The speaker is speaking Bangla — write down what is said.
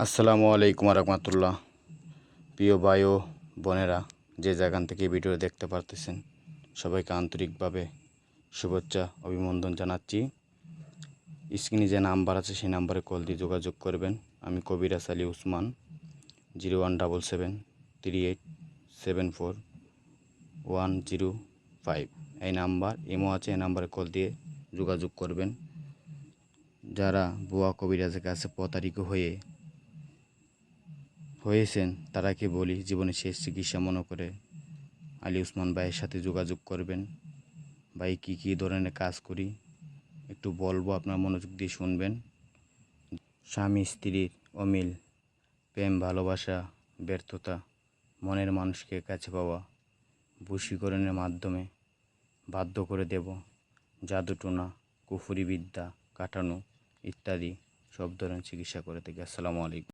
আসসালামু আলাইকুম রহমতুল্লাহ। প্রিয় ভাই ও বোনেরা, যে যেখান থেকে ভিডিও দেখতে পারতেছেন সবাইকে আন্তরিকভাবে শুভেচ্ছা অভিনন্দন জানাচ্ছি। স্ক্রিনে যে নাম্বার আছে সেই নাম্বারে কল দিয়ে যোগাযোগ করবেন। আমি কবিরাজ আলী উসমান, 0177474105 এই নাম্বার ইমো আছে। এই নাম্বারে কল দিয়ে যোগাযোগ করবেন। যারা ভুয়া কবিরাজের কাছে প্রতারিত হয়েছেন তারাকে বলি, জীবনের শেষ চিকিৎসা মনে করে আলী উসমান ভাইয়ের সাথে যোগাযোগ করবেন। ভাই কী ধরনের কাজ করি একটু বলবো, আপনার মনোযোগ দিয়ে শুনবেন। স্বামী স্ত্রীর অমিল, প্রেম ভালোবাসা ব্যর্থতা, মনের মানুষকে কাছে পাওয়া, বশীকরণের মাধ্যমে বাধ্য করে দেব, জাদুটোনা, কুফরি বিদ্যা কাটানো ইত্যাদি সব ধরনের চিকিৎসা করে থাকি। আসসালামু আলাইকুম।